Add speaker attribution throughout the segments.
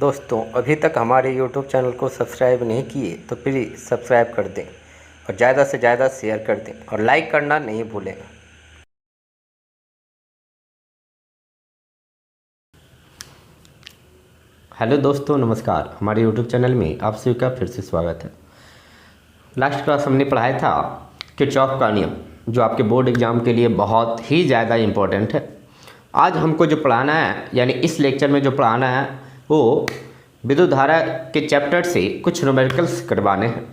Speaker 1: दोस्तों अभी तक हमारे YouTube चैनल को सब्सक्राइब नहीं किए तो प्लीज़ सब्सक्राइब कर दें और ज़्यादा से ज़्यादा शेयर कर दें और लाइक करना नहीं भूलें। हेलो दोस्तों, नमस्कार। हमारे YouTube चैनल में आप सभी का फिर से स्वागत है। लास्ट क्लास हमने पढ़ाया था किरचॉफ का नियम, जो आपके बोर्ड एग्ज़ाम के लिए बहुत ही ज़्यादा इम्पोर्टेंट है। आज हमको जो पढ़ाना है, यानी इस लेक्चर में जो पढ़ाना है, वो विद्युत धारा के चैप्टर से कुछ न्यूमेरिकल्स करवाने हैं।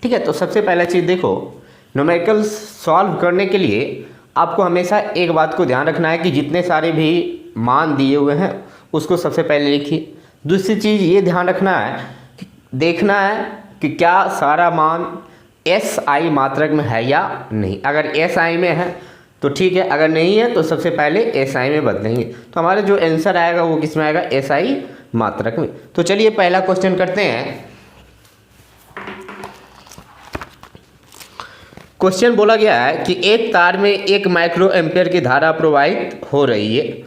Speaker 1: ठीक है, तो सबसे पहला चीज़ देखो, न्यूमेरिकल्स सॉल्व करने के लिए आपको हमेशा एक बात को ध्यान रखना है कि जितने सारे भी मान दिए हुए हैं उसको सबसे पहले लिखिए। दूसरी चीज़ ये ध्यान रखना है कि देखना है कि क्या सारा मान SI मात्रक में है या नहीं। अगर SI में है तो ठीक है, अगर नहीं है तो सबसे पहले SI में बदलेंगे। तो हमारा जो आंसर आएगा वो किस में आएगा? SI मात्रक में। तो चलिए पहला क्वेश्चन करते हैं। क्वेश्चन बोला गया है कि एक तार में 1 माइक्रो एम्पियर की धारा प्रवाहित हो रही है।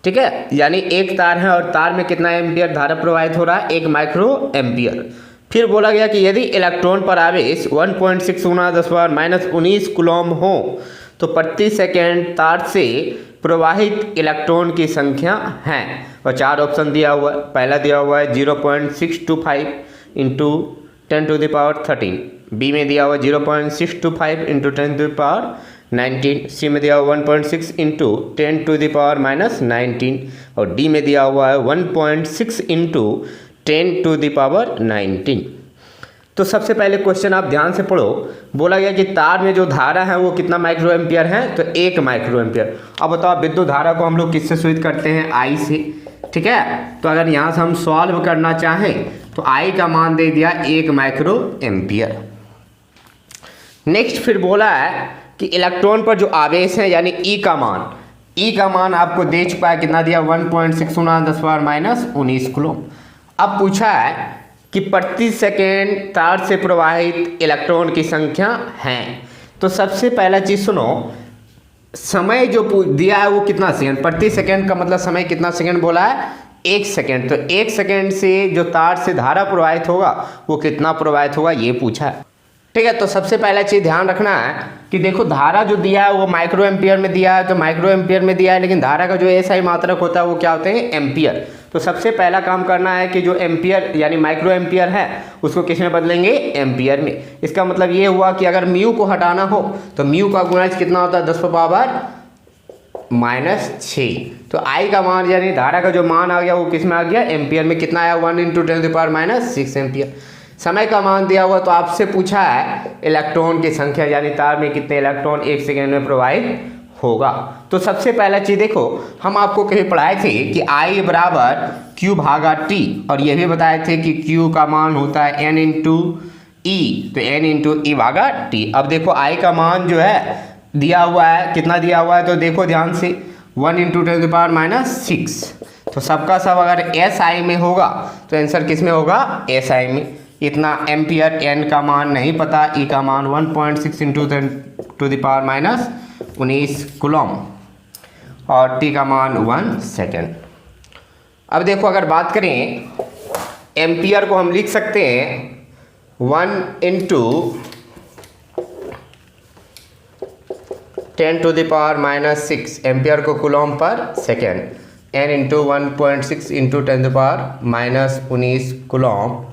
Speaker 1: ठीक है, यानी एक तार है और तार में कितना एम्पियर धारा प्रवाहित हो रहा है? 1 माइक्रो एम्पियर। फिर बोला गया कि यदि इलेक्ट्रॉन पर आवेश 1.6 × 10⁻19 कूलम हो तो प्रति सेकेंड तार से प्रवाहित इलेक्ट्रॉन की संख्या है। और 4 ऑप्शन दिया हुआ है। पहला दिया हुआ है 0.625 × 10⁻13, बी में दिया हुआ 0.625 × 10⁻19, सी में दिया हुआ 1.6 × 10⁻−19 और डी में दिया हुआ है 1.6 × 10⁻19। तो सबसे पहले क्वेश्चन आप ध्यान से पढ़ो। बोला गया कि तार में जो धारा है वो कितना माइक्रो एम्पियर है? तो 1 माइक्रो एम्पियर। अब बताओ, विद्युत धारा को हम लोग किससे सूचित करते हैं? I से। ठीक है, तो अगर यहाँ से हम सॉल्व करना चाहें तो I का मान दे दिया 1 माइक्रो एम्पियर। नेक्स्ट फिर बोला है कि इलेक्ट्रॉन पर जो आवेश है यानी E का मान आपको दे चुका है, कितना दिया? 1.6 × 10⁻19 कूलम। अब पूछा है कि प्रति सेकेंड तार से प्रवाहित इलेक्ट्रॉन की संख्या है। तो सबसे पहला चीज़ सुनो, समय जो दिया है वो कितना सेकंड? प्रति सेकेंड का मतलब समय कितना सेकेंड बोला है? 1 सेकेंड। तो 1 सेकेंड से जो तार से धारा प्रवाहित होगा वो कितना प्रवाहित होगा, ये पूछा है। ठीक है, तो सबसे पहला चीज़ ध्यान रखना है कि देखो, धारा जो दिया है वो माइक्रो एम्पियर में दिया है, तो माइक्रो एम्पियर में दिया है, लेकिन धारा का जो SI मात्रक होता है वो क्या होते हैं? एम्पियर। तो सबसे पहला काम करना है कि जो एम्पियर यानी माइक्रो एम्पियर है उसको किस में बदलेंगे? एम्पियर में। इसका मतलब ये हुआ कि अगर म्यू को हटाना हो तो म्यू का गुणज कितना होता है? 10⁻⁻6। तो I का मान यानी धारा का जो मान आ गया वो किस में आ गया? एम्पियर में। कितना आया? 1 × 10⁻6 एम्पियर। समय का मान दिया हुआ, तो आपसे पूछा है इलेक्ट्रॉन की संख्या, यानी तार में कितने इलेक्ट्रॉन 1 सेकेंड में प्रवाहित होगा। तो सबसे पहला चीज़ देखो, हम आपको कहीं पढ़ाए थे कि I बराबर Q/T, और ये भी बताए थे कि Q का मान होता है N × E, तो N × E/T। अब देखो I का मान जो है दिया हुआ है, कितना दिया हुआ है? तो देखो ध्यान से, 1 × 10⁻6। तो सबका सब अगर SI में होगा तो आंसर किस में होगा? SI में। इतना एम्पियर। N का मान नहीं पता, E का मान 1.6 × 10⁻19 कूलम और T का मान 1 सेकेंड। अब देखो, अगर बात करें एम्पियर को हम लिख सकते हैं 1 × 10⁻6 एम्पियर को coulomb per second, N × 1.6 × 10⁻19 coulomb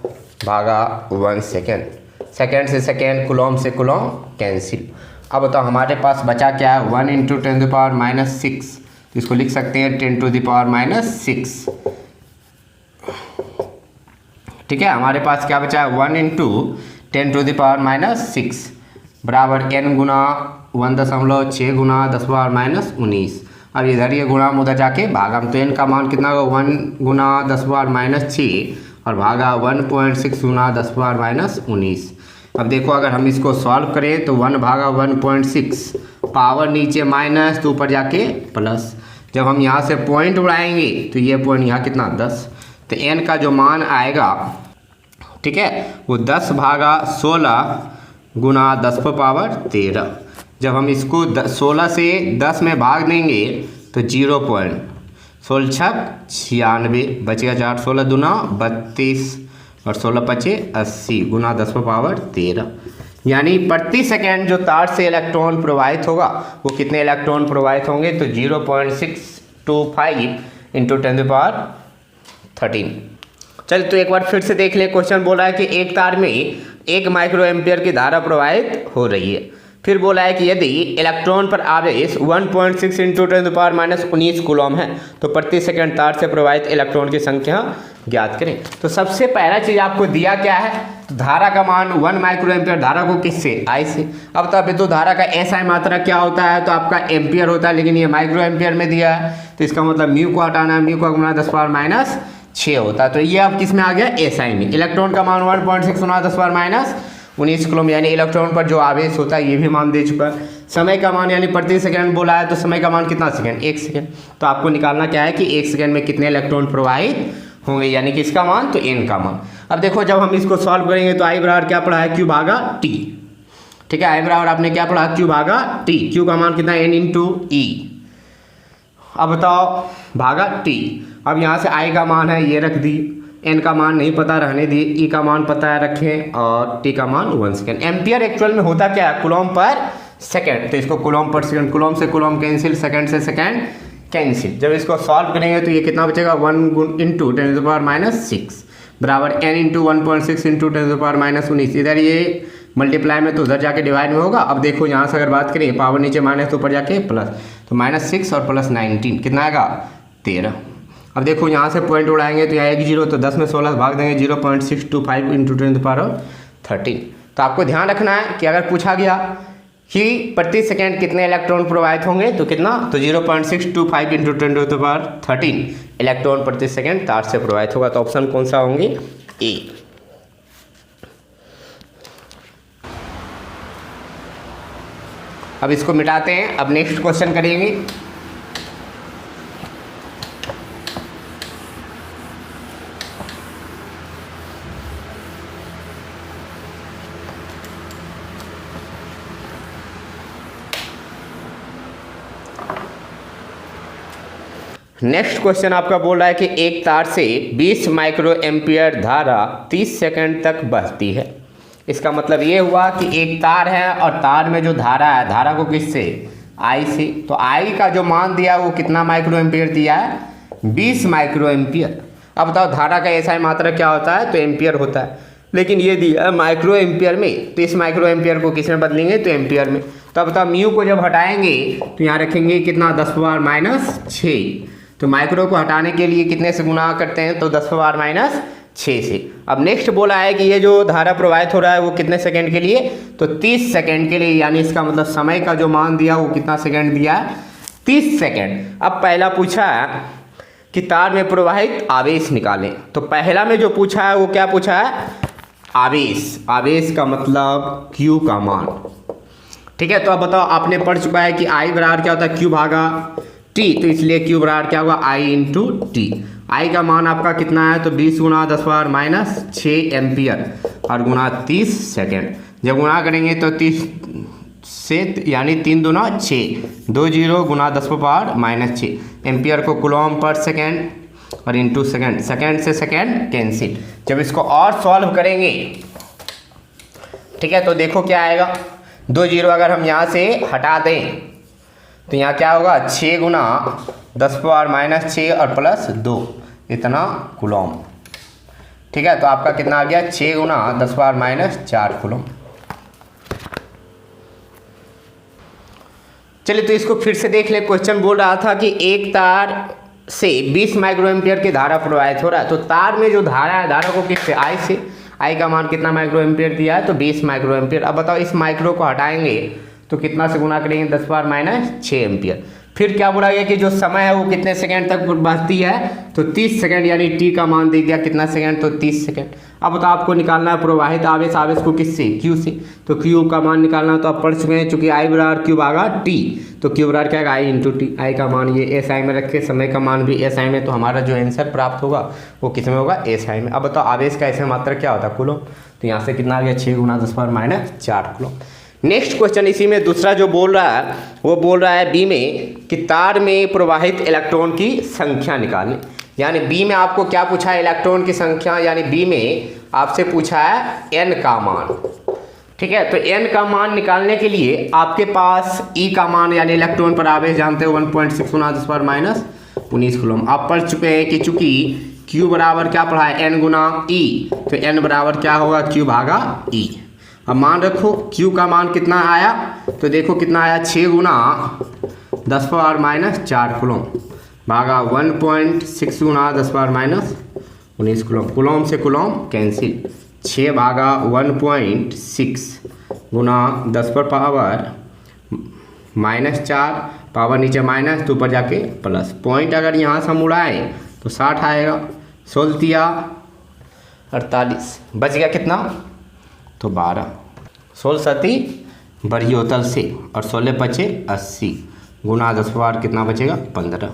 Speaker 1: भागा 1 सेकेंड। सेकेंड से सेकेंड, कूलम से कूलम कैंसिल। अब बताओ हमारे पास बचा क्या है? 1 × 10⁻6, तो इसको लिख सकते हैं 10⁻6। ठीक है, हमारे पास क्या बचा है? 1 × 10⁻6 बराबर N गुना 1.6 × 10⁻19। अब इधर ये गुणा उधर जाके भागा, तो N का मान कितना होगा? 1 × 10⁻6 और भागा 1.6 × 10⁻19। अब देखो, अगर हम इसको सॉल्व करें तो 1/1.6, पावर नीचे माइनस तो ऊपर जाके प्लस। जब हम यहाँ से पॉइंट उड़ाएंगे तो ये पॉइंट यहाँ कितना? 10। तो N का जो मान आएगा, ठीक है, वो 10/16 × 10⁻13। जब हम इसको 16 से 10 में भाग देंगे तो 0. 16 छक 96, बचेगा 4, 16 दूना 32 और 16 पचे 80 गुना 10 पर पावर 13। यानी प्रति सेकेंड जो तार से इलेक्ट्रॉन प्रवाहित होगा वो कितने इलेक्ट्रॉन प्रवाहित होंगे, तो 0.625 इंटू 10⁻13। चलिए तो एक बार फिर से देख ले, क्वेश्चन बोला है कि एक तार में 1 माइक्रो एम्पियर की धारा प्रवाहित हो रही है। फिर बोला है कि यदि इलेक्ट्रॉन पर आवेश 1.6 इंटू 10⁻19 कूलम है तो प्रति सेकंड तार से प्रवाहित इलेक्ट्रॉन की संख्या ज्ञात करें। तो सबसे पहला चीज़ आपको दिया क्या है, धारा का मान 1 माइक्रो एम्पियर, धारा को किससे, आई से। अब तो विद्युत धारा का एसआई मात्रा क्या होता है, तो आपका एम्पियर होता है, लेकिन ये माइक्रो एम्पियर में दिया है तो इसका मतलब म्यू को हटाना है, म्यू को गुना 10⁻6 होता है। तो ये अब किस में आ गया, एसआई में। इलेक्ट्रॉन का मान 1.6 गुना 10⁻19 कूलम, यानी इलेक्ट्रॉन पर जो आवेश होता है ये भी मान दे चुका है। समय का मान यानी प्रति सेकंड बोला है, तो समय का मान कितना सेकंड, 1 सेकंड। तो आपको निकालना क्या है कि 1 सेकंड में कितने इलेक्ट्रॉन प्रवाहित होंगे, यानी कि इसका मान तो n का मान। अब देखो जब हम इसको सॉल्व करेंगे तो आई बराबर क्या पढ़ा है, q भागा t। ठीक है, आई बराबर आपने क्या पढ़ा, q भागा t। q का मान कितना, n इंटू ई। अब बताओ भागा t। अब यहाँ से i का मान है ये रख दी, n का मान नहीं पता रहने दी, e का मान पता है रखें, और t का मान 1 सेकेंड। एम्पियर एक्चुअल में होता क्या है, कूलम पर सेकेंड, तो इसको कूलम पर सेकेंड, कूलम से कूलम कैंसिल, सेकेंड से सेकेंड कैंसिल। जब इसको सॉल्व करेंगे तो ये कितना बचेगा, 1 इंटू 10⁻6 बराबर n इंटू 1.6 इंटू 10⁻19। इधर ये मल्टीप्लाई में तो उधर जाके डिवाइड में होगा। अब देखो यहाँ से अगर बात करें, पावर नीचे माइनस तो ऊपर जाके प्लस, तो -6 और +19 कितना आएगा, 13। अब देखो यहाँ से पॉइंट उड़ाएंगे तो यहाँ 1 0, तो 10 में 16 भाग देंगे, 0.625 इंटू 10⁻13। तो आपको ध्यान रखना है कि अगर पूछा गया कि प्रति सेकंड कितने इलेक्ट्रॉन प्रवाहित होंगे तो कितना, तो 0.625 इंटू 10⁻13 इलेक्ट्रॉन प्रति सेकंड तार से प्रवाहित होगा। तो ऑप्शन कौन सा होंगे, ए। अब इसको मिटाते हैं, अब नेक्स्ट क्वेश्चन करेंगे। नेक्स्ट क्वेश्चन आपका बोल रहा है कि एक तार से 20 माइक्रो एम्पियर धारा 30 सेकंड तक बहती है। इसका मतलब ये हुआ कि एक तार है और तार में जो धारा है, धारा को किससे, आई से। तो आई का जो मान दिया वो कितना माइक्रो एम्पियर दिया है, 20 माइक्रो एम्पियर। अब बताओ धारा का एसआई मात्रा क्या होता है, तो एम्पियर होता है, लेकिन ये दिया माइक्रो एम्पियर में, तो इस माइक्रो एम्पियर को किस में बदलेंगे, तो एम्पियर में। तो अब बताओ म्यू को जब हटाएंगे तो यहाँ रखेंगे कितना, 10⁻6। तो माइक्रो को हटाने के लिए कितने से गुना करते हैं, तो 10⁻6 से। अब नेक्स्ट बोला है कि ये जो धारा प्रवाहित हो रहा है वो कितने सेकंड के लिए, तो 30 सेकंड के लिए, यानी इसका मतलब समय का जो मान दिया वो कितना सेकंड दिया है, 30 सेकंड। अब पहला पूछा है कि तार में प्रवाहित आवेश निकालें। तो पहला में जो पूछा है वो क्या पूछा है, आवेश। आवेश का मतलब Q का मान। ठीक है, तो अब बताओ आपने पढ़ चुका है कि I बराबर क्या होता है, Q भागा T, तो इसलिए Q बराबर क्या होगा, I इंटू T। I का मान आपका कितना है, तो 20 गुना 10⁻6 एम्पियर और गुना 30 सेकेंड। जब गुना करेंगे तो 30 से यानी 3 दूना 6, 20 गुना 10⁻6 एम्पियर को कूलम पर सेकेंड और इंटू सेकेंड, सेकेंड से सेकेंड कैंसिल। जब इसको और सॉल्व करेंगे, ठीक है, तो देखो क्या आएगा, 20 अगर हम यहाँ से हटा दें तो यहाँ क्या होगा, 6 गुना 10⁻6 और +2 इतना कूलम। ठीक है, तो आपका कितना आ गया, 6 गुना 10⁻4 कूलम। चलिए तो इसको फिर से देख ले। क्वेश्चन बोल रहा था कि एक तार से 20 माइक्रो एम्पियर की धारा प्रवाहित हो रहा है। तो तार में जो धारा है, धारा को किससे, आई से। आई का मान कितना माइक्रो एम्पियर दिया है, तो 20 माइक्रो एम्पियर। अब बताओ इस माइक्रो को हटाएंगे तो कितना से गुना करेंगे, 10⁻6 एम्पियर। फिर क्या बोला गया कि जो समय है वो कितने सेकंड तक बहती है, तो 30 सेकंड, यानी टी का मान दे दिया कितना सेकंड, तो 30 सेकंड। अब तो आपको निकालना है प्रवाहित आवेश। आवेश को किससे, Q से। तो Q का मान निकालना तो आप पढ़ चुके हैं, चूंकि I बराबर Q भागा T, तो Q बराबर क्या है, I इंटू टी। आई का मान ये SI में रखे, समय का मान भी SI में, तो हमारा जो आंसर प्राप्त होगा वो किस में होगा, SI में। अब बताओ आवेश का ऐसे मात्रा क्या होता है, कूलम। तो यहाँ से कितना आ गया, 6 गुना 10⁻4 कूलम। नेक्स्ट क्वेश्चन इसी में दूसरा जो बोल रहा है वो बोल रहा है बी में कि तार में प्रवाहित इलेक्ट्रॉन की संख्या निकालें। यानी बी में आपको क्या पूछा है, इलेक्ट्रॉन की संख्या, यानी बी में आपसे पूछा है एन का मान। ठीक है, तो एन का मान निकालने के लिए आपके पास ई का मान यानी इलेक्ट्रॉन पर आवेश जानते हो 1.6 × 10⁻19 कूलम। आप पढ़ चुके हैं कि चूंकि Q बराबर क्या पढ़ा है, N गुना E, तो N बराबर क्या होगा, Q भागा E। अब मान रखो Q का मान कितना आया, तो देखो कितना आया, 6 × 10⁻4 कूलम भागा 1.6 × 10⁻19 कूलम। कूलम से कूलम कैंसिल, 6 भागा 1.6 गुना 10⁻⁻4, पावर नीचे माइनस तो ऊपर जाके प्लस। पॉइंट अगर यहाँ से हम उड़ाएँ तो 60 आएगा, 16 दिया 48, बच गया कितना, तो 12। 16 सती बढ़ी होतल से और 16 बचे 80 गुना 10⁻, कितना बचेगा, 15।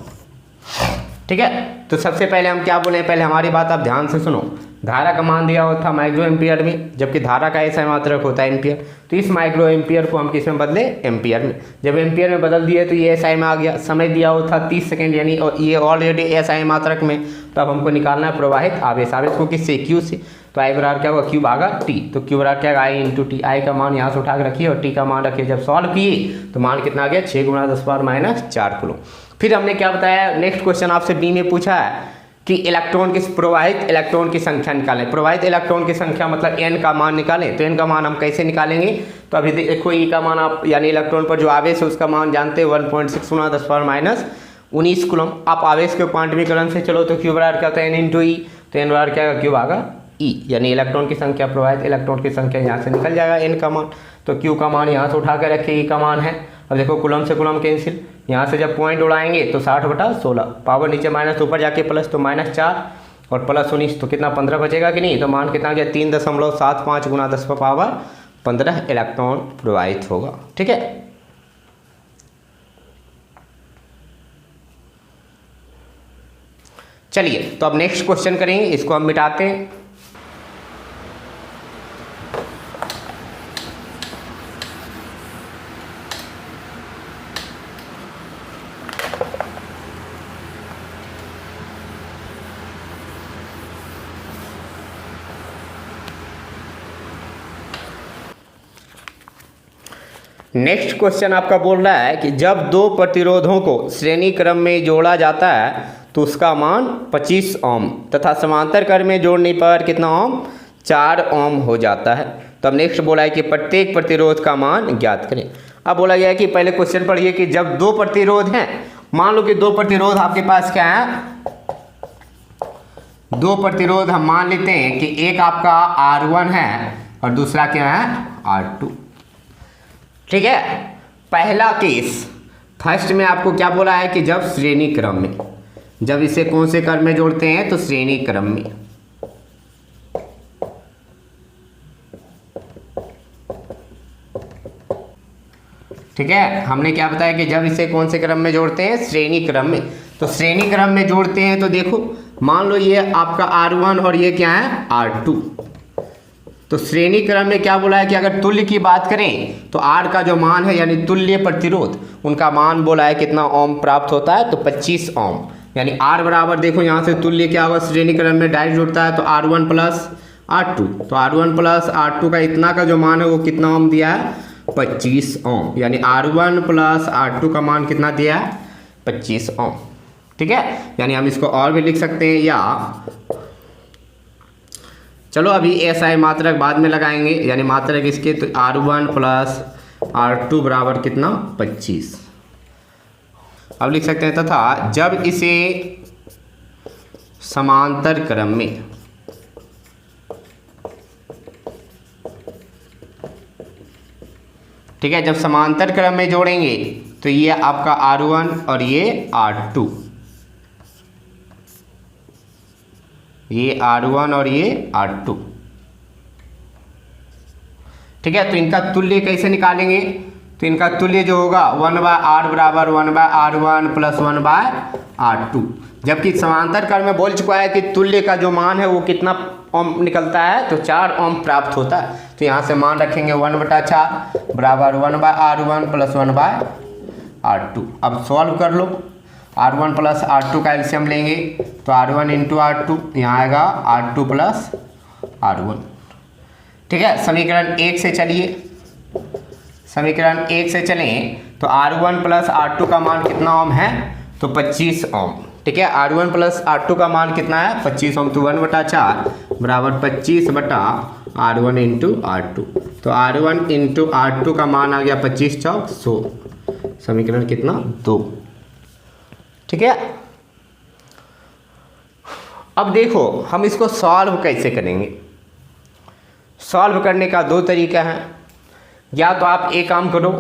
Speaker 1: ठीक है, तो सबसे पहले हम क्या बोले, पहले हमारी बात आप ध्यान से सुनो। धारा का मान दिया हुआ था माइक्रो एम्पियर में, जबकि धारा का ऐसा मात्रक होता है एम्पियर, तो इस माइक्रो एम्पियर को हम किस में बदले, एम्पियर में। जब एम्पियर में बदल दिए तो ये एसआई में आ गया। समय दिया हुआ था 30 सेकेंड, यानी ये ऑलरेडी एसआई मात्रक में, तो अब हमको निकालना है प्रवाहित आवेश। आवेश को किससे, क्यू से, तो आई बराबर क्या होगा, क्यू भागा टी। तो क्यू बराबर क्या, आई इंटू टी। आई का मान यहाँ से उठा के रखिए और टी का मान रखिए। जब सॉल्व किए तो मान कितना आ गया, 6 × 10⁻4 कूलम। फिर हमने क्या बताया, नेक्स्ट क्वेश्चन आपसे बी में पूछा है कि इलेक्ट्रॉन की प्रवाहित इलेक्ट्रॉन की संख्या निकालें। प्रवाहित इलेक्ट्रॉन की संख्या मतलब एन का मान निकालें। तो एन का मान हम कैसे निकालेंगे, तो अभी देखो ई का मान आप यानी इलेक्ट्रॉन पर जो आवेश है उसका मान जानते हैं 1.6 × 10⁻19 कूलम। आप आवेश के क्वांटमीकरण से चलो तो क्यू बराबर क्या होता है, एन इंटू ई। तो एन बराबर क्या होगा, क्यू भागा ई, यानी इलेक्ट्रॉन की संख्या, प्रवाहित इलेक्ट्रॉन की संख्या यहाँ से निकल जाएगा एन का मान। तो क्यू का मान यहाँ से उठा कर रखिए, ई का मान है। अब देखो कूलम से कूलम कैंसिल, यहाँ से जब पॉइंट उड़ाएंगे तो 60/16, पावर नीचे माइनस ऊपर जाके प्लस, तो -4 और +19 तो कितना, 15 बचेगा कि नहीं। तो मान कितना गया, 3.75 × 10⁻15 इलेक्ट्रॉन प्रवाहित होगा। ठीक है, चलिए तो अब नेक्स्ट क्वेश्चन करेंगे, इसको हम मिटाते हैं। नेक्स्ट क्वेश्चन आपका बोल रहा है कि जब दो प्रतिरोधों को श्रेणी क्रम में जोड़ा जाता है तो उसका मान 25 ओम तथा समांतर क्रम में जोड़ने पर कितना ओम, 4 ओम हो जाता है। तो अब नेक्स्ट बोला है कि प्रत्येक प्रतिरोध का मान ज्ञात करें। अब बोला गया है कि पहले क्वेश्चन पढ़िए कि जब दो प्रतिरोध हैं, मान लो कि दो प्रतिरोध आपके पास क्या है, दो प्रतिरोध हम मान लेते हैं कि एक आपका R1 है और दूसरा क्या है, R2। ठीक है, पहला केस, फर्स्ट में आपको क्या बोला है कि जब श्रेणी क्रम में, जब इसे कौन से क्रम में जोड़ते हैं, तो श्रेणी क्रम में। ठीक है, हमने क्या बताया कि जब इसे कौन से क्रम में जोड़ते हैं, श्रेणी क्रम में। तो श्रेणी क्रम में जोड़ते हैं तो देखो मान लो ये आपका R1 और ये क्या है, R2। तो श्रेणी क्रम में क्या बोला है कि अगर तुल्य की बात करें तो R का जो मान है यानी तुल्य प्रतिरोध, उनका मान बोला है कितना ओम प्राप्त होता है, तो 25 ओम। यानी R बराबर देखो यहाँ से तुल्य क्या होगा, श्रेणी क्रम में डायरेक्ट जुड़ता है तो R1 + R2। तो R1 + R2 का इतना का जो मान है वो कितना ओम दिया है, 25 ओम। यानी R1 + R2 का मान कितना दिया है, 25 ओम। ठीक है, यानी हम इसको और भी लिख सकते हैं, या चलो अभी एसआई मात्रक बाद में लगाएंगे, यानी मात्रक इसके, तो R1 + R2 बराबर कितना, 25। अब लिख सकते हैं तथा जब इसे समांतर क्रम में, ठीक है, जब समांतर क्रम में जोड़ेंगे तो ये आपका R1 और ये R2, ये R1 और ये R2। ठीक है, तो इनका तुल्य कैसे निकालेंगे, तो इनका तुल्य जो होगा 1/R बराबर 1/R1 + 1/R2। जबकि समांतर क्रम में बोल चुका है कि तुल्य का जो मान है वो कितना ओम निकलता है, तो 4 ओम प्राप्त होता है। तो यहाँ से मान रखेंगे 1/4 बराबर 1/R1 + 1/R2। अब सॉल्व कर लो, R1 + R2 का एलसीएम लेंगे तो R1 × R2, यहाँ आएगा R2 + R1। ठीक है, समीकरण 1 से चलिए, समीकरण 1 से चलें तो R1 + R2 का मान कितना ओम है, तो 25 ओम। ठीक है, R1 + R2 का मान कितना है, 25 ओम। तो 1/4 बराबर 25/R1 × R2। तो R1 × R2 का मान आ गया 25 चौक 100। समीकरण कितना, 2। ठीक है, अब देखो हम इसको सॉल्व कैसे करेंगे। सॉल्व करने का 2 तरीका है। या तो आप एक काम करो,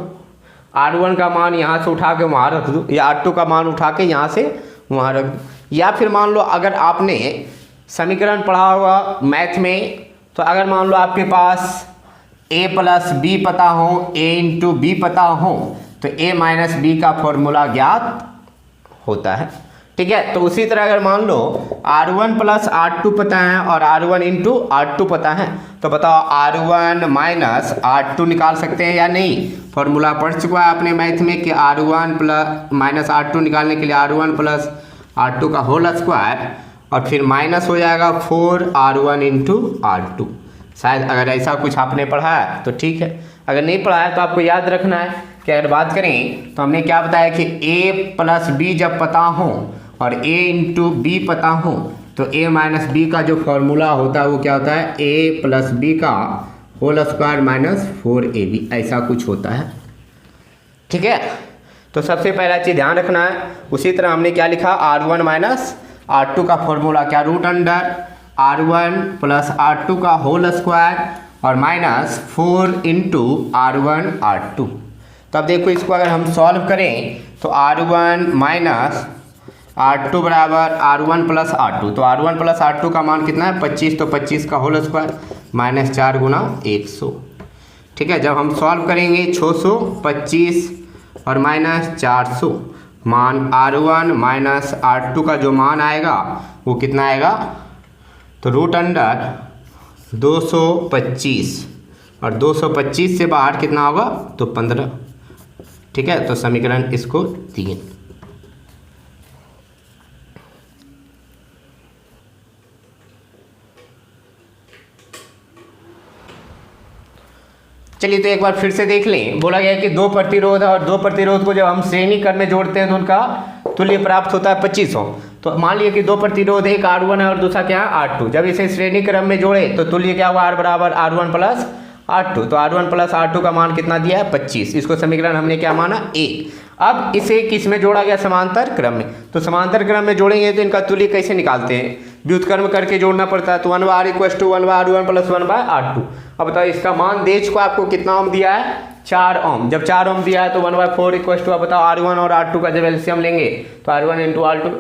Speaker 1: R1 का मान यहाँ से उठा के वहाँ रख दो, या R2 का मान उठा के यहाँ से वहाँ रख दो। या फिर मान लो अगर आपने समीकरण पढ़ा हुआ मैथ में, तो अगर मान लो आपके पास a + b पता हो, a × b पता हो, तो a - b का फॉर्मूला ज्ञात होता है। ठीक है, तो उसी तरह अगर मान लो R1 + R2 पता है और R1 × R2 पता है, तो बताओ R1 - R2 निकाल सकते हैं या नहीं। फॉर्मूला पढ़ चुका है आपने मैथ में कि R1 + R2 निकालने के लिए R1 + R2 का होल स्क्वायर और फिर माइनस हो जाएगा 4R1 × R2। शायद अगर ऐसा कुछ आपने पढ़ा है तो ठीक है, अगर नहीं पढ़ा है तो आपको याद रखना है कि अगर बात करें तो हमने क्या बताया कि a + b जब पता हो और a × b पता हो, तो a - b का जो फॉर्मूला होता है वो क्या होता है, a + b का होल स्क्वायर माइनस 4ab, ऐसा कुछ होता है। ठीक है, तो सबसे पहला चीज़ ध्यान रखना है। उसी तरह हमने क्या लिखा, R1 - R2 का फॉर्मूला क्या, √R1 + R2 का होल स्क्वायर और माइनस 4 × R1 R2। तो अब देखो इसको अगर हम सॉल्व करें तो R1 - R2 बराबर R1 + R2। तो R1 + R2 का मान कितना है, 25। तो 25 का होल स्क्वायर -4 × 100। ठीक है, जब हम सॉल्व करेंगे 625 और -400, मान R1 - R2 का जो मान आएगा वो कितना आएगा, तो √225 और 225 से बाहर कितना होगा, तो 15। ठीक है, तो समीकरण इसको 3। चलिए तो एक बार फिर से देख लें। बोला गया कि 2 प्रतिरोध है और 2 प्रतिरोध को जब हम श्रेणी क्रम में जोड़ते हैं तो उनका तुल्य प्राप्त होता है 25 ओम। तो मान लिया कि 2 प्रतिरोध, एक R1 है और दूसरा क्या है, R2। जब इसे श्रेणी क्रम में जोड़े तो तुल्य क्या हुआ, R बराबर R1 + R2। तो R1 + R2 का मान कितना दिया है, 25। इसको समीकरण हमने क्या माना, 1। अब इसे किस में जोड़ा गया, समांतर क्रम में। तो समांतर क्रम में जोड़ेंगे तो इनका तुल्य कैसे निकालते हैं, व्युत्क्रम करके जोड़ना पड़ता है। तो 1R = 1R1 + 1/R2। अब बताओ इसका मान दे चुका आपको, कितना ओम दिया है, 4 ओम। जब 4 ओम दिया है तो 1/4 = अब बताओ R1 और R2 का जब एलसीएम लेंगे तो R1 ×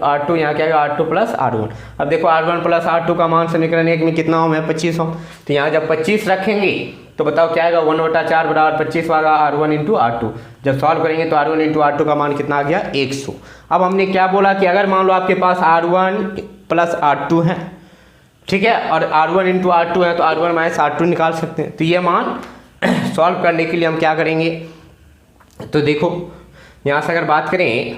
Speaker 1: R2 यहाँ क्या आएगा, R2 + R1। अब देखो R1 + R2 का मान समीकरण 1 में कितना ओम है, 25 ओम। तो यहाँ जब 25 रखेंगे तो बताओ क्या आएगा, 1/4 बराबर 25 आएगा R1 × R2। जब सॉल्व करेंगे तो R1 × R2 का मान कितना आ गया, 100। अब हमने क्या बोला कि अगर मान लो आपके पास R1 + R2 है, ठीक है, और R1 × R2 है, तो R1 - R2 निकाल सकते हैं। तो ये मान सॉल्व करने के लिए हम क्या करेंगे, तो देखो यहाँ से अगर बात करें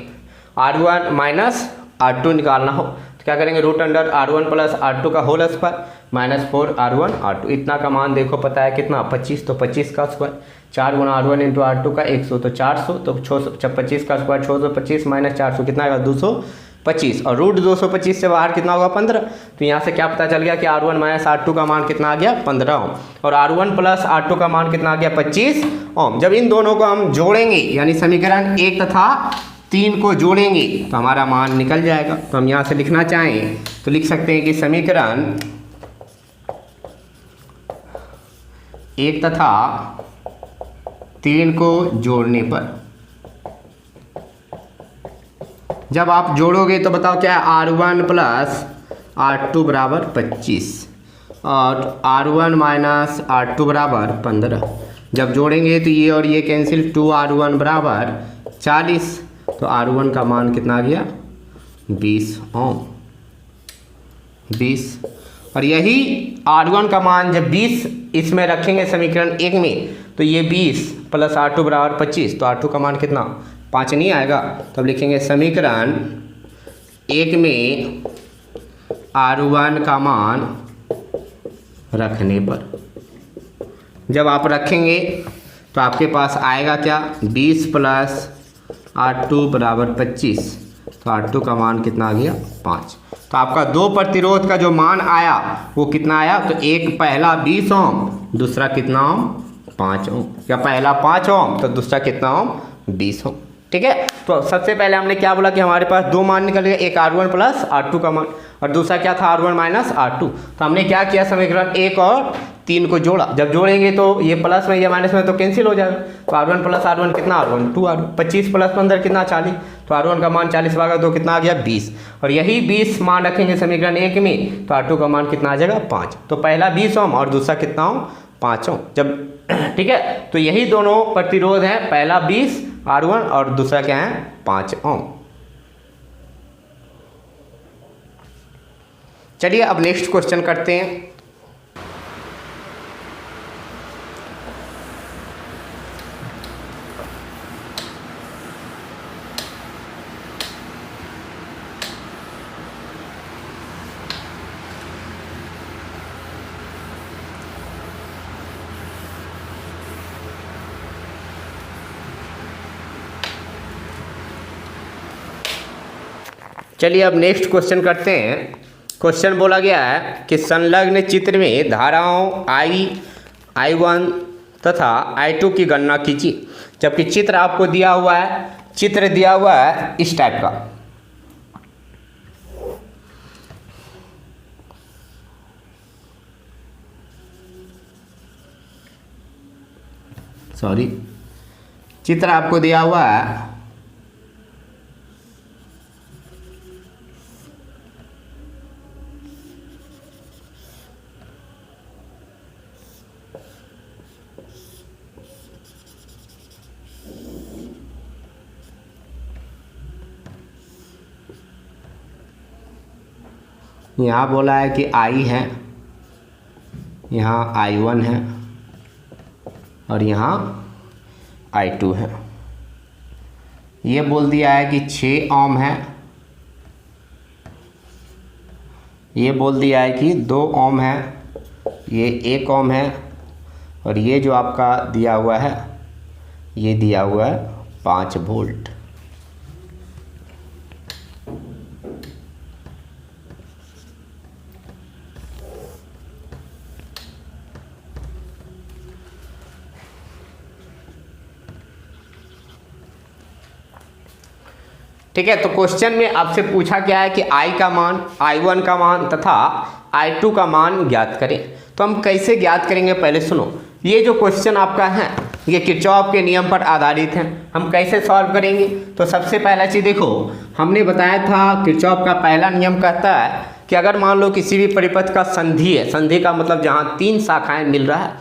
Speaker 1: R1 - R2 निकालना हो तो क्या करेंगे, √R1 + R2 का होल स्क्वायर -4R1 R2। इतना का मान देखो पता है कितना, 25। तो 25 का स्क्वायर 4 × R1 × R2 का 100, तो 400। तो 25 का स्क्वायर 625 - 400 कितना आएगा, 225। और √225 से बाहर कितना होगा, 15। तो यहाँ से क्या पता चल गया कि R1 - R2 का मान कितना आ गया, 15 ओम। और R1 + R2 का मान कितना आ गया, 25 ओम। जब इन दोनों को हम जोड़ेंगे, यानी समीकरण 1 तथा 3 को जोड़ेंगे तो हमारा मान निकल जाएगा। तो हम यहाँ से लिखना चाहें तो लिख सकते हैं कि समीकरण 1 तथा 3 को जोड़ने पर, जब आप जोड़ोगे तो बताओ क्या है, R1 + R2 बराबर 25 और R1 - R2 बराबर 15। जब जोड़ेंगे तो ये और ये कैंसिल, 2R1 बराबर 40। तो R1 का मान कितना आ गया, 20 ओम, 20। और यही R1 का मान जब 20 इसमें रखेंगे समीकरण 1 में, तो ये 20 प्लस R2 बराबर 25, तो R2 का मान कितना 5 नहीं आएगा। तो अब लिखेंगे समीकरण 1 में R1 का मान रखने पर, जब आप रखेंगे तो आपके पास आएगा क्या 20 प्लस R2 बराबर 25, तो R2 का मान कितना आ गया 5। तो आपका दो प्रतिरोध का जो मान आया वो कितना आया, तो एक पहला 20 ओम, दूसरा कितना ओम 5 ओम, या पहला 5 ओम तो दूसरा कितना ओम 20 ओम। ठीक है, तो सबसे पहले हमने क्या बोला कि हमारे पास दो मान निकल गए, एक R1 प्लस R2 का मान और दूसरा क्या था R1 माइनस R2। तो हमने क्या किया, समीकरण 1 और 3 को जोड़ा, जब जोड़ेंगे तो ये प्लस में या माइनस में तो कैंसिल हो जाएगा। तो R1 प्लस R1 कितना R1 2 R1, 25 प्लस 15 कितना 40, तो R1 का मान 40 भागा 2 कितना आ गया 20, और यही 20 मान रखेंगे समीकरण 1 में, तो R2 का मान कितना आ जाएगा 5। तो पहला 20 ओम और दूसरा कितना ओम 5 ओम जब ठीक है, तो यही दोनों प्रतिरोध है, पहला 20 R1 और दूसरा क्या है 5 ओम। चलिए अब नेक्स्ट क्वेश्चन करते हैं। चलिए अब नेक्स्ट क्वेश्चन करते हैं। क्वेश्चन बोला गया है कि संलग्न चित्र में धाराओं I1 तथा I2 की गणना कीजिए, जबकि चित्र आपको दिया हुआ है, चित्र दिया हुआ है इस टाइप का। सॉरी, चित्र आपको दिया हुआ है यहाँ बोला है कि I है, यहाँ I1 है और यहाँ I2 है। ये बोल दिया है कि 6 ओम है, ये बोल दिया है कि 2 ओम है, ये 1 ओम है, और ये जो आपका दिया हुआ है ये दिया हुआ है 5 वोल्ट। ठीक है, तो क्वेश्चन में आपसे पूछा गया है कि I का मान, I1 का मान तथा I2 का मान ज्ञात करें। तो हम कैसे ज्ञात करेंगे, पहले सुनो। ये जो क्वेश्चन आपका है ये किरचॉफ के नियम पर आधारित है। हम कैसे सॉल्व करेंगे, तो सबसे पहला चीज़ देखो, हमने बताया था किरचॉफ का पहला नियम कहता है कि अगर मान लो किसी भी परिपथ का संधि है, संधि का मतलब जहाँ 3 शाखाएँ मिल रहा है,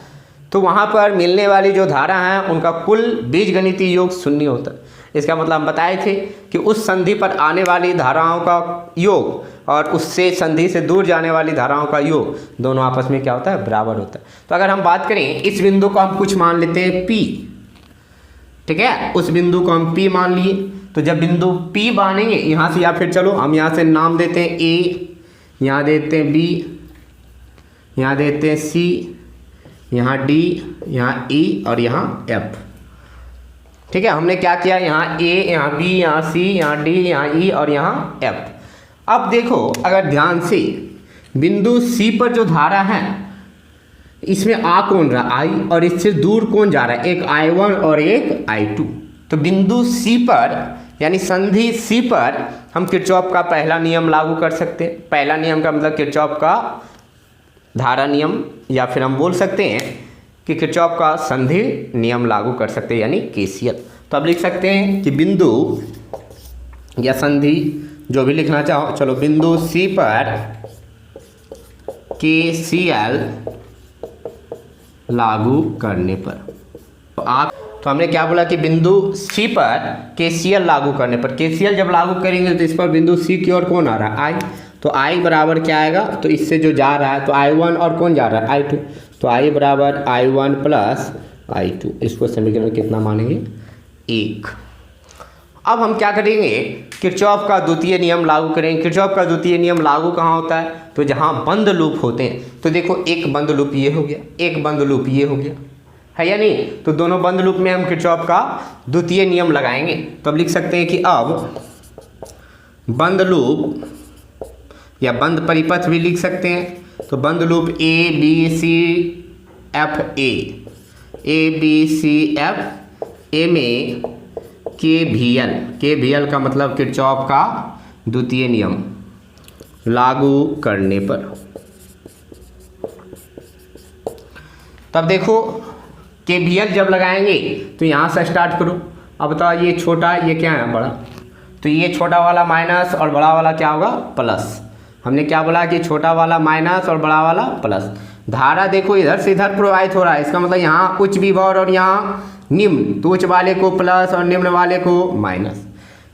Speaker 1: तो वहाँ पर मिलने वाली जो धारा हैं उनका कुल बीजगणितीय योग 0 होता है। इसका मतलब हम बताए थे कि उस संधि पर आने वाली धाराओं का योग और उससे संधि से दूर जाने वाली धाराओं का योग दोनों आपस में क्या होता है, बराबर होता है। तो अगर हम बात करें इस बिंदु को हम कुछ मान लेते हैं P, ठीक है, उस बिंदु को हम P मान लिए। तो जब बिंदु P मानेंगे यहाँ से, या फिर चलो हम यहाँ से नाम देते हैं A, यहाँ देते हैं B, यहाँ देते हैं C, यहाँ D, यहाँ E और यहाँ F। ठीक है, हमने क्या किया, यहाँ A, यहाँ B, यहाँ C, यहाँ D, यहाँ E और यहाँ F। अब देखो अगर ध्यान से बिंदु C पर जो धारा है इसमें आ कौन रहा I, और इससे दूर कौन जा रहा है, एक I1 और एक I2। तो बिंदु C पर यानी संधि C पर हम किरचॉफ का पहला नियम लागू कर सकते हैं। पहला नियम का मतलब किरचॉफ का धारा नियम, या फिर हम बोल सकते हैं कि किरचॉफ का संधि नियम लागू कर सकते हैं, यानी KCL। तो अब लिख सकते हैं कि बिंदु या संधि जो भी लिखना चाहो, चलो बिंदु C पर KCL लागू करने पर तो हमने क्या बोला कि बिंदु सी पर केसीएल लागू करने पर, केसीएल जब लागू करेंगे तो इस पर बिंदु सी की ओर कौन आ रहा है, आई, तो आई बराबर क्या आएगा, तो इससे जो जा रहा है तो I1 और कौन जा रहा है, I2, तो आई बराबर I1 प्लस I2, इसको समीकरण कितना मानेंगे, 1। अब हम क्या करेंगे, किरचॉफ का द्वितीय नियम लागू करेंगे। किरचॉफ का द्वितीय नियम लागू कहाँ होता है, तो जहाँ बंद लूप होते हैं। तो देखो एक बंद लूप ये हो गया, एक बंद लूप ये हो गया, है या नहीं, तो दोनों बंद लूप में हम किरचॉफ का द्वितीय नियम लगाएंगे। तो अब लिख सकते हैं कि अब बंद लूप या बंद परिपथ भी लिख सकते हैं। तो बंद लूप ABCF ए में KVL का मतलब किरचॉफ का द्वितीय नियम लागू करने पर। तब देखो KVL जब लगाएंगे तो यहाँ से स्टार्ट करो। अब बताओ ये छोटा, ये क्या है, बड़ा, तो ये छोटा वाला माइनस और बड़ा वाला क्या होगा, प्लस। हमने क्या बोला कि छोटा वाला माइनस और बड़ा वाला प्लस। धारा देखो इधर से इधर प्रवाहित हो रहा है, इसका मतलब यहाँ उच्च विभव और यहाँ निम्न, तो उच्च वाले को प्लस और निम्न वाले को माइनस।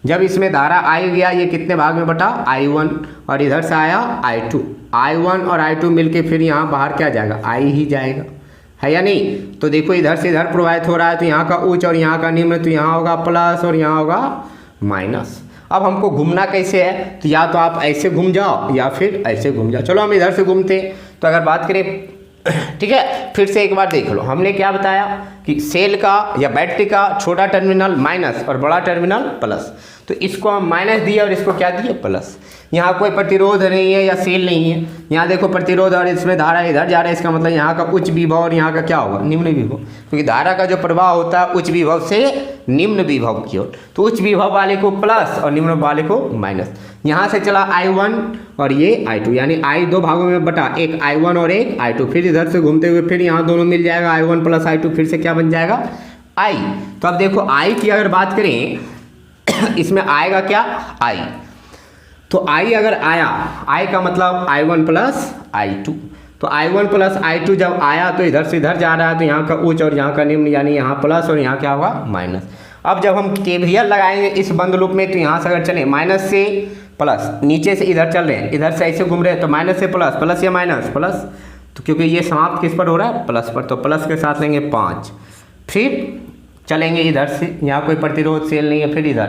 Speaker 1: जब इसमें धारा आई गया, ये कितने भाग में बटा, I1, और इधर से आया I2, I1 और I2 मिलके फिर यहाँ बाहर क्या जाएगा, I ही जाएगा, है या नहीं। तो देखो इधर से इधर प्रवाहित हो रहा है, तो यहाँ का उच्च और यहाँ का निम्न, तो यहाँ होगा प्लस और यहाँ होगा माइनस। अब हमको घूमना कैसे है, तो या तो आप ऐसे घूम जाओ या फिर ऐसे घूम जाओ। चलो हम इधर से घूमते। तो अगर बात करें, ठीक है, फिर से एक बार देख लो, हमने क्या बताया कि सेल का या बैटरी का छोटा टर्मिनल माइनस और बड़ा टर्मिनल प्लस। तो इसको हम माइनस दिए और इसको क्या दिए, प्लस। यहाँ कोई प्रतिरोध नहीं है या सेल नहीं है, यहाँ देखो प्रतिरोध और इसमें धारा इधर जा रहा है, इसका मतलब यहाँ का उच्च विभव और यहाँ का क्या होगा, निम्न विभव, क्योंकि धारा का जो प्रवाह होता है उच्च विभव से निम्न विभव की ओर। तो उच्च विभव वाले को प्लस और निम्न वाले को माइनस। यहाँ से चला I1 और ये I2, यानी I दो भागों में बटा, एक I1 और एक I2। फिर इधर से घूमते हुए फिर यहाँ दोनों मिल जाएगा, I1 प्लस I2, फिर से क्या बन जाएगा, I। तो अब देखो I की अगर बात करें इसमें आएगा क्या, I। तो I अगर आया, I का मतलब I1 प्लस I2। तो I1 प्लस I2 जब आया तो इधर से इधर जा रहा है, तो यहाँ का उच्च और यहाँ का निम्न, यानी यहाँ प्लस और यहाँ क्या होगा, माइनस। अब जब हम KVL लगाएंगे इस बंद लूप में, तो यहाँ से अगर चले माइनस से प्लस, नीचे से इधर चल रहे हैं, इधर से ऐसे घूम रहे हैं, तो माइनस से प्लस, प्लस या माइनस, प्लस। तो क्योंकि ये समाप्त किस पर हो रहा है, प्लस पर, तो प्लस के साथ लेंगे 5। फिर चलेंगे इधर से, यहाँ कोई प्रतिरोध सेल नहीं है, फिर इधर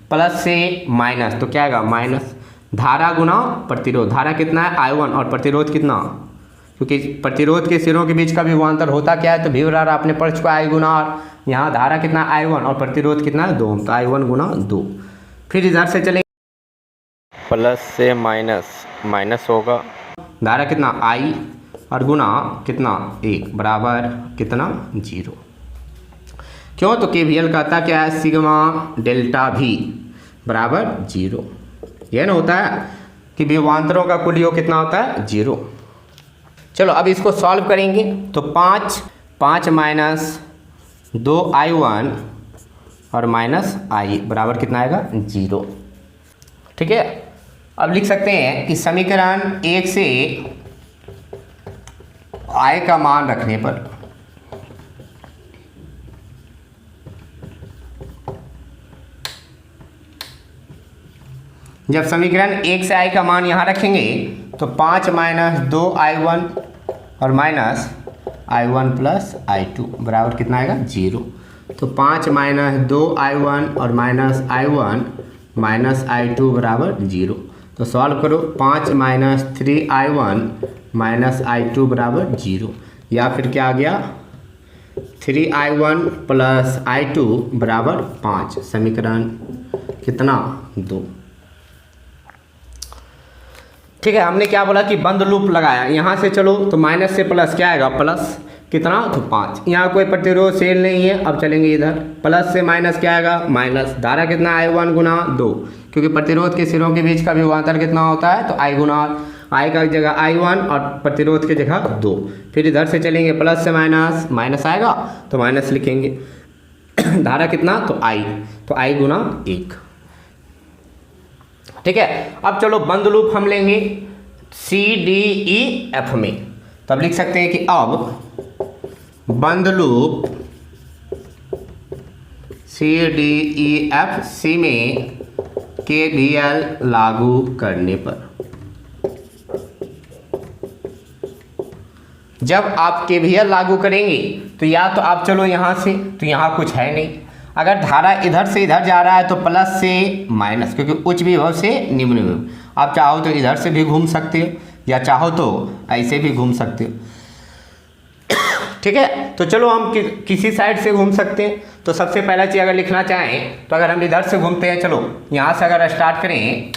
Speaker 1: प्लस से माइनस, तो क्या आएगा, माइनस। धारा गुना प्रतिरोध, धारा कितना है, I1, और प्रतिरोध कितना, क्योंकि प्रतिरोध के सिरों के बीच का विभवांतर होता क्या है, तो V बराबर आपने पढ़ चुका I गुना R। यहाँ धारा कितना I1 और प्रतिरोध कितना है, 2, तो I1 गुना 2। फिर इधर से चलेंगे प्लस से माइनस, माइनस होगा, धारा कितना I और गुना कितना 1 बराबर कितना 0। क्यों, तो KVL कहता क्या है, सिग्मा डेल्टा V बराबर 0। यह ना होता है कि विभवांतरों का कुल योग कितना होता है, 0। चलो अब इसको सॉल्व करेंगे। तो 5 माइनस 2I1 और माइनस I बराबर कितना आएगा, 0। ठीक है, अब लिख सकते हैं कि समीकरण 1 से I का मान रखने पर जब समीकरण 1 से I का मान यहाँ रखेंगे तो 5 माइनस 2I1 और माइनस I1 प्लस I2 बराबर कितना आएगा, 0। तो 5 माइनस 2I1 और माइनस I1 माइनस I2 बराबर 0। तो सॉल्व करो, 5 माइनस 3I1 माइनस I2 बराबर 0, या फिर क्या आ गया, 3I1 प्लस I2 बराबर 5, समीकरण कितना, 2। ठीक है, हमने क्या बोला कि बंद लूप लगाया, यहाँ से चलो तो माइनस से प्लस क्या आएगा, प्लस कितना, तो 5। यहाँ कोई प्रतिरोध सेल नहीं है। अब चलेंगे इधर, प्लस से माइनस क्या आएगा, माइनस। धारा कितना, I1 गुना 2, क्योंकि प्रतिरोध के सिरों के बीच का विभवांतर कितना होता है, तो I गुना I का जगह I1 और प्रतिरोध की जगह 2। फिर इधर से चलेंगे प्लस से माइनस, माइनस आएगा तो माइनस लिखेंगे। धारा कितना, तो I, तो I गुना 1। ठीक है, अब चलो बंद लूप हम लेंगे CDEF में। तब लिख सकते हैं कि अब बंद लूप CDEFC में KVL लागू करने पर, जब आप KVL लागू करेंगे तो या तो आप चलो यहाँ से, तो यहाँ कुछ है नहीं, अगर धारा इधर से इधर जा रहा है तो प्लस से माइनस, क्योंकि उच्च विभव से निम्न विभव। आप चाहो तो इधर से भी घूम सकते हो या चाहो तो ऐसे भी घूम सकते हो, ठीक है। तो चलो हम किसी साइड से घूम सकते हैं। तो सबसे पहला चीज़ अगर लिखना चाहें तो अगर हम इधर से घूमते हैं, चलो यहाँ से अगर स्टार्ट करें,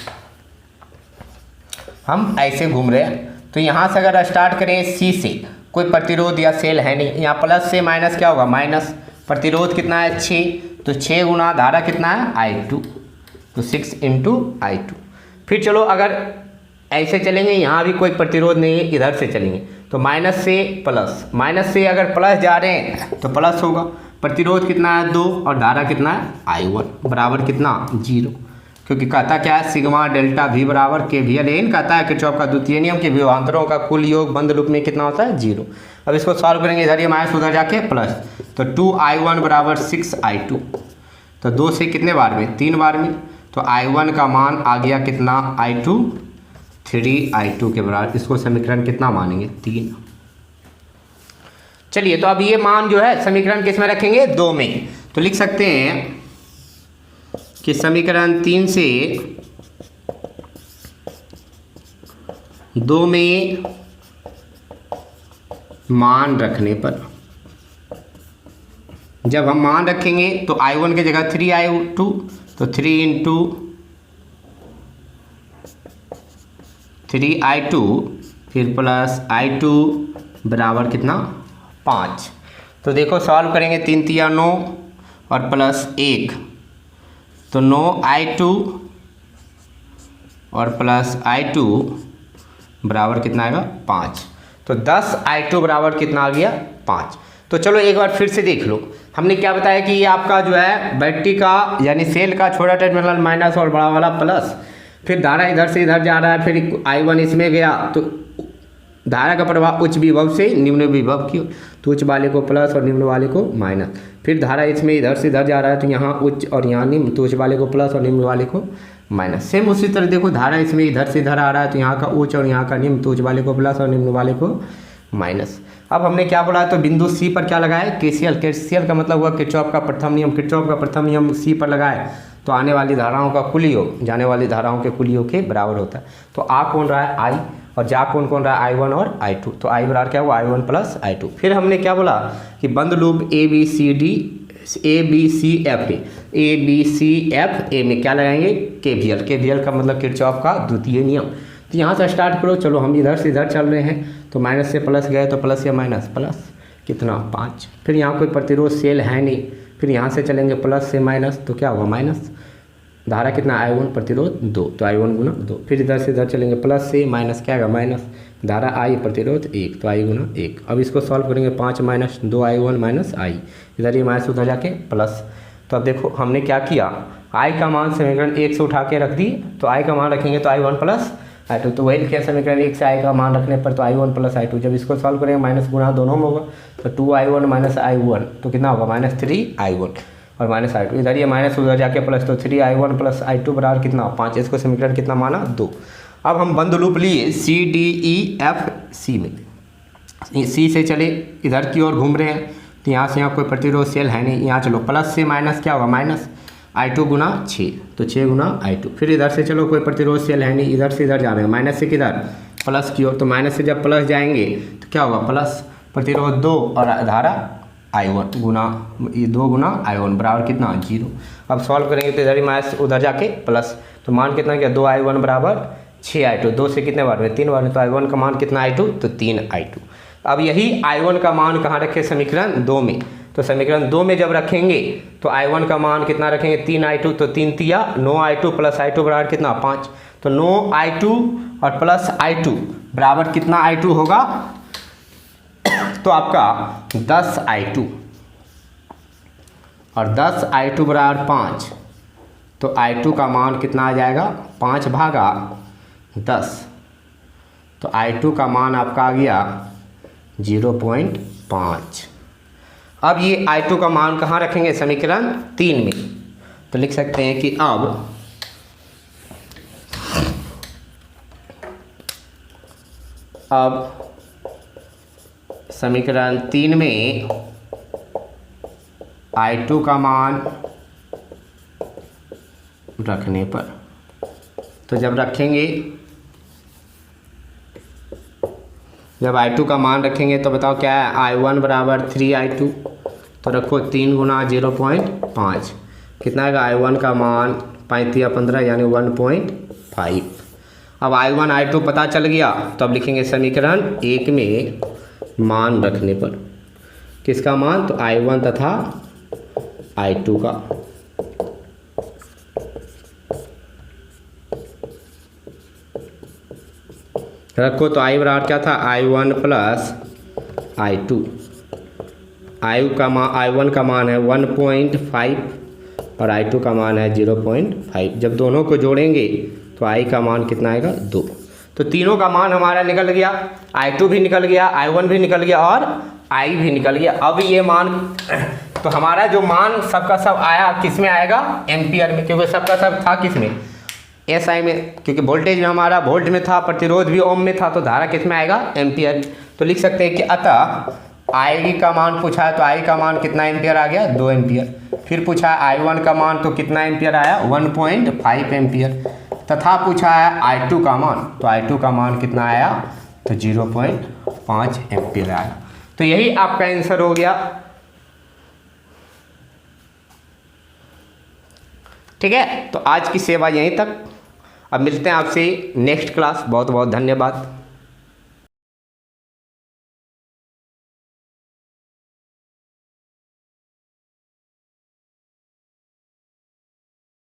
Speaker 1: हम ऐसे घूम रहे हैं, तो यहाँ से अगर स्टार्ट करें C से, कोई प्रतिरोध या सेल है नहीं, यहाँ प्लस से माइनस क्या होगा माइनस, प्रतिरोध कितना है 6, तो 6 गुना धारा कितना है I2, तो 6 × I2। फिर चलो अगर ऐसे चलेंगे, यहाँ भी कोई प्रतिरोध नहीं है, इधर से चलेंगे तो माइनस से प्लस, माइनस से अगर प्लस जा रहे हैं तो प्लस होगा, प्रतिरोध कितना है 2 और धारा कितना है I1 बराबर कितना 0, क्योंकि कहता क्या है सिग्मा डेल्टा V बराबर KVL। लेकिन कहता है किरचॉफ का द्वितीय नियम के विभवांतरों का कुल योग बंद लूप में कितना होता है 0। अब इसको सॉल्व करेंगे, इधर ये माइनस उधर जाके प्लस, तो 2I1 बराबर 6I2, तो 2 से कितने बार में 3 बार में, तो I1 का मान आ गया कितना I2 3I2 के बराबर। इसको समीकरण कितना मानेंगे 3। चलिए तो अब ये मान जो है समीकरण किस में रखेंगे 2 में, तो लिख सकते हैं कि समीकरण 3 से 2 में मान रखने पर, जब हम मान रखेंगे तो I1 की जगह 3I2, तो 3 फिर प्लस I2 बराबर कितना 5। तो देखो सॉल्व करेंगे, 3 × 9 और प्लस 1, तो 9I2 और प्लस I2 बराबर कितना आएगा 5, तो 10I2 बराबर कितना आ गया 5। तो चलो एक बार फिर से देख लो, हमने क्या बताया कि ये आपका जो है बैटरी का यानी सेल का छोटा टर्मिनल माइनस और बड़ा वाला प्लस, फिर धारा इधर से इधर जा रहा है, फिर I1 इसमें गया, तो धारा का प्रवाह उच्च विभव से निम्न विभव की, तो उच्च वाले को प्लस और निम्न वाले को माइनस, फिर धारा इसमें इधर से इधर जा रहा है, तो यहाँ उच्च और यहाँ निम्न, तो उच्च वाले को प्लस और निम्न वाले को माइनस। सेम उसी तरह देखो धारा इसमें इधर से इधर आ रहा है, तो यहाँ का उच्च और यहाँ का निम्न, तो उच्च वाले को प्लस और निम्न वाले को माइनस। अब हमने क्या बोला, तो बिंदु C पर क्या लगाए KCL। KCL का मतलब हुआ किरचॉफ का प्रथम नियम। किरचॉफ का प्रथम नियम C पर लगाए तो आने वाली धाराओं का कुल योग जाने वाली धाराओं के कुल योग के बराबर होता है। तो आ कौन रहा है I, और जा कौन रहा है I1 और I2, तो I बराबर क्या हुआ I1 प्लस I2। फिर हमने क्या बोला कि बंद लूप ABCFA में क्या लगाएंगे KVL। KVL का मतलब किरचॉफ का द्वितीय नियम। तो यहाँ से स्टार्ट करो, चलो हम इधर से इधर चल रहे हैं, तो माइनस से प्लस गए तो प्लस या माइनस, प्लस कितना 5, फिर यहाँ कोई प्रतिरोध सेल है नहीं, फिर यहाँ से चलेंगे प्लस से माइनस, तो क्या होगा माइनस, धारा कितना I1 प्रतिरोध 2, तो I1 गुना 2, फिर इधर से इधर चलेंगे प्लस से माइनस क्या होगा माइनस, धारा I प्रतिरोध 1, तो I गुना 1। अब इसको सॉल्व करेंगे 5 माइनस 2I1 माइनस I, इधर ये माइनस उधर जाके प्लस। तो अब देखो हमने क्या किया, I का मान समीकरण 1 से उठा के रख दिए, तो I का मान रखेंगे तो I1 प्लस I2, तो वही लिखे समीकरण 1 से I का मान रखने पर तो I1 प्लस I2। जब इसको सॉल्व करेंगे माइनस गुना दोनों में होगा, तो 2I1 माइनस I1 तो कितना होगा माइनस 3I1 और माइनस I2, इधर ये माइनस उधर जाके प्लस, तो 3I1 प्लस I2 बराबर कितना 5। इसको समीकरण कितना माना 2। अब हम बंद लूप लिए CDEFC में, C से चले इधर की ओर घूम रहे हैं, तो यहाँ से यहाँ कोई प्रतिरोध सेल है नहीं, यहाँ चलो प्लस से माइनस क्या होगा माइनस I2 गुना 6, तो 6 गुना I2। फिर इधर से चलो कोई प्रतिरोध सेल है नहीं, इधर से इधर जा रहे हैं, माइनस से किधर प्लस की ओर, तो माइनस से जब प्लस जाएंगे तो क्या होगा प्लस, प्रतिरोध 2 और धारा I1 गुना 2 गुना I1 बराबर कितना 0। अब सॉल्व करेंगे तो इधर ही माइनस उधर जाके प्लस, तो मान कितना क्या 2I1 बराबर 6I2, 2 से कितने बार में 3 बार में, तो I1 का मान कितना I2, तो 3I2। अब यही I1 का मान कहाँ रखे समीकरण 2 में, तो समीकरण 2 में जब रखेंगे तो I1 का मान कितना रखेंगे 3I2, तो 3 तिया 9I2 प्लस I2 बराबर कितना 5, तो 9I2 और प्लस I2 बराबर कितना I2 होगा, तो आपका 10I2 और 10I2 बराबर 5, तो I2 का मान कितना आ जाएगा 5 भागा 10, तो I2 का मान आपका आ गया 0.5। अब ये I2 का मान कहाँ रखेंगे, समीकरण 3 में। तो लिख सकते हैं कि अब समीकरण 3 में I2 का मान रखने पर, तो जब रखेंगे, जब I2 का मान रखेंगे तो बताओ क्या है, I1 बराबर 3I2, तो रखो 3 गुना 0.5, कितना आएगा, I1 का मान 5 या 15 यानी 1.5। अब I1 I2 पता चल गया, तो अब लिखेंगे समीकरण 1 में मान रखने पर, किसका मान, तो I1 तथा I2 का। रखो तो I बराबर क्या था, I1 प्लस I2। I1 का मान है 1.5 और I2 का मान है 0.5। जब दोनों को जोड़ेंगे तो I का मान कितना आएगा, 2। तो तीनों का मान हमारा निकल गया, I2 भी निकल गया, I1 भी निकल गया और I भी निकल गया। अब ये मान, तो हमारा जो मान सबका सब आया किस में आएगा, एम्पियर में, क्योंकि सबका सब था किस में, SI में, क्योंकि वोल्टेज में हमारा वोल्ट में था, प्रतिरोध भी ओम में था, तो धारा किस में आएगा, एम्पियर। तो लिख सकते हैं कि अतः I का मान पूछा है तो I का मान कितना एम्पियर आ गया, 2 एम्पियर। फिर पूछा है I1 का मान, तो कितना एम्पियर आया, 1.5 एम्पियर। तथा पूछा है I2 का मान, तो I2 का मान कितना आया, तो 0.5 एम्पियर आया। तो यही आपका आंसर हो गया। ठीक है, तो आज की सेवा यहीं तक। अब मिलते हैं आपसे नेक्स्ट क्लास। बहुत बहुत धन्यवाद।